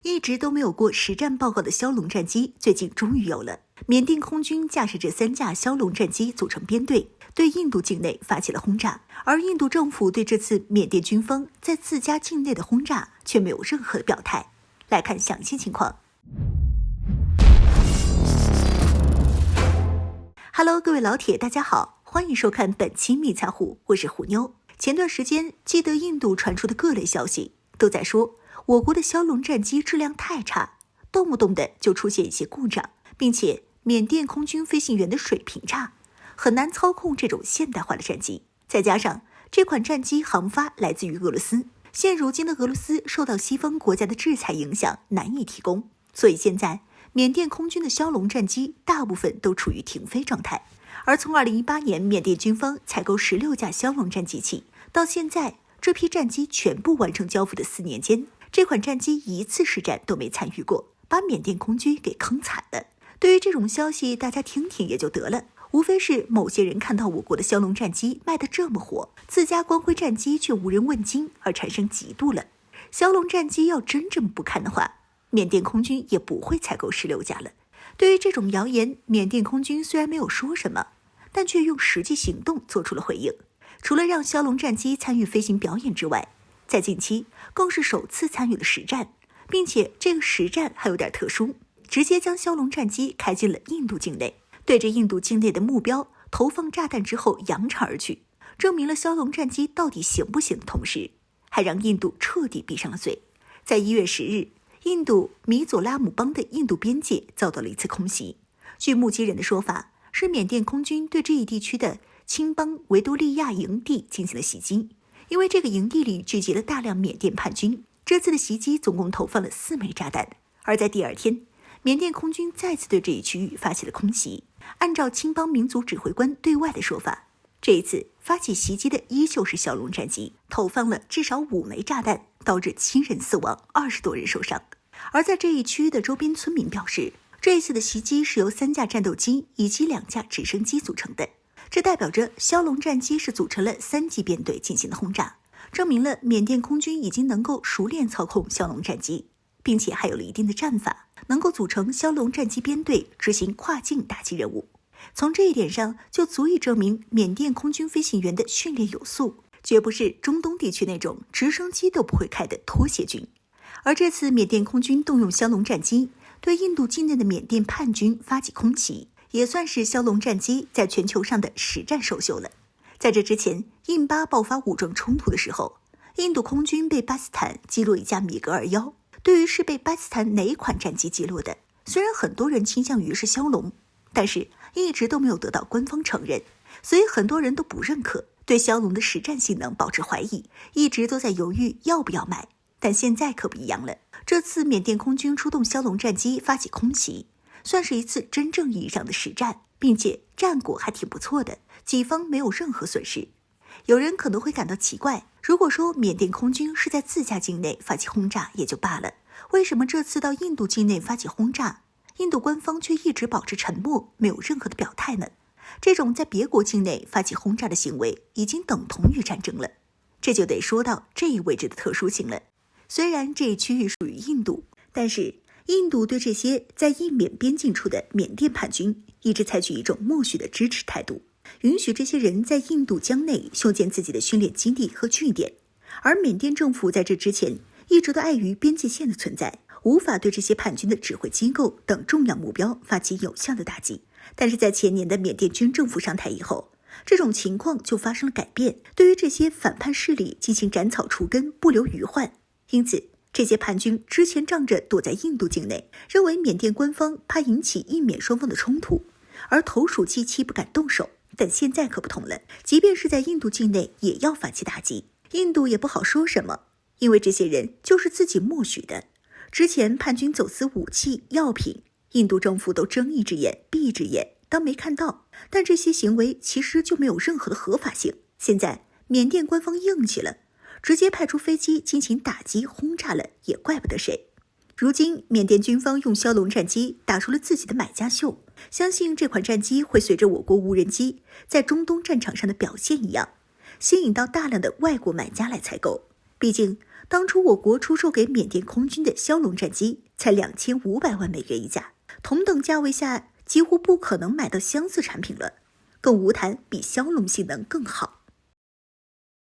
一直都没有过实战报告的枭龙战机，最近终于有了。缅甸空军驾驶着3架枭龙战机组成编队，对印度境内发起了轰炸。而印度政府对这次缅甸军方在自家境内的轰炸却没有任何的表态。来看详细情况。Hello， 各位老铁，大家好，欢迎收看本期密财虎，我是虎妞。前段时间，记得印度传出的各类消息都在说，我国的枭龙战机质量太差，动不动的就出现一些故障，并且缅甸空军飞行员的水平差，很难操控这种现代化的战机。再加上这款战机航发来自于俄罗斯，现如今的俄罗斯受到西方国家的制裁影响，难以提供，所以现在缅甸空军的枭龙战机大部分都处于停飞状态。而从2018年缅甸军方采购16架枭龙战机起，到现在这批战机全部完成交付的4年间，这款战机一次实战都没参与过，把缅甸空军给坑惨了。对于这种消息，大家听听也就得了，无非是某些人看到我国的枭龙战机卖得这么火，自家光辉战机却无人问津而产生嫉妒了。枭龙战机要真这么不堪的话，缅甸空军也不会采购16架了。对于这种谣言，缅甸空军虽然没有说什么，但却用实际行动做出了回应。除了让枭龙战机参与飞行表演之外，在近期更是首次参与了实战，并且这个实战还有点特殊，直接将枭龙战机开进了印度境内，对着印度境内的目标投放炸弹之后扬长而去，证明了枭龙战机到底行不行的同时，还让印度彻底闭上了嘴。在1月10日，印度米佐拉姆邦的印度边界遭到了一次空袭。据目击人的说法，是缅甸空军对这一地区的青邦维多利亚营地进行了袭击，因为这个营地里聚集了大量缅甸叛军。这次的袭击总共投放了4枚炸弹，而在第2天，缅甸空军再次对这一区域发起了空袭。按照青邦民族指挥官对外的说法，这一次发起袭击的依旧是枭龙战机，投放了至少5枚炸弹，导致7人死亡，20多人受伤。而在这一区域的周边村民表示，这一次的袭击是由3架战斗机以及2架直升机组成的，这代表着枭龙战机是组成了3级编队进行的轰炸，证明了缅甸空军已经能够熟练操控枭龙战机，并且还有了一定的战法，能够组成枭龙战机编队执行跨境打击任务。从这一点上就足以证明缅甸空军飞行员的训练有素，绝不是中东地区那种直升机都不会开的拖鞋军。而这次缅甸空军动用枭龙战机对印度境内的缅甸叛军发起空袭，也算是枭龙战机在全球上的实战首秀了。在这之前，印巴爆发武装冲突的时候，印度空军被巴基斯坦击落一架米格21。对于是被巴基斯坦哪一款战机击落的，虽然很多人倾向于是枭龙，但是一直都没有得到官方承认，所以很多人都不认可，对枭龙的实战性能保持怀疑，一直都在犹豫要不要买。但现在可不一样了，这次缅甸空军出动枭龙战机发起空袭，算是一次真正意义上的实战，并且战果还挺不错的，己方没有任何损失。有人可能会感到奇怪，如果说缅甸空军是在自家境内发起轰炸也就罢了，为什么这次到印度境内发起轰炸，印度官方却一直保持沉默，没有任何的表态呢？这种在别国境内发起轰炸的行为已经等同于战争了。这就得说到这一位置的特殊性了。虽然这一区域属于印度，但是印度对这些在印缅边境处的缅甸叛军一直采取一种默许的支持态度，允许这些人在印度疆内修建自己的训练基地和据点。而缅甸政府在这之前一直都碍于边界线的存在，无法对这些叛军的指挥机构等重要目标发起有效的打击。但是在前年的缅甸军政府上台以后，这种情况就发生了改变，对于这些反叛势力进行斩草除根，不留余患。因此这些叛军之前仗着躲在印度境内，认为缅甸官方怕引起印缅双方的冲突，而投鼠忌器不敢动手。但现在可不同了，即便是在印度境内也要发起打击，印度也不好说什么，因为这些人就是自己默许的。之前叛军走私武器药品，印度政府都睁一只眼闭一只眼，当没看到，但这些行为其实就没有任何的合法性。现在缅甸官方硬气了，直接派出飞机进行打击轰炸了，也怪不得谁。如今缅甸军方用枭龙战机打出了自己的买家秀，相信这款战机会随着我国无人机在中东战场上的表现一样，吸引到大量的外国买家来采购。毕竟当初我国出售给缅甸空军的枭龙战机才2500万美元一架，同等价位下几乎不可能买到相似产品了，更无谈比枭龙性能更好。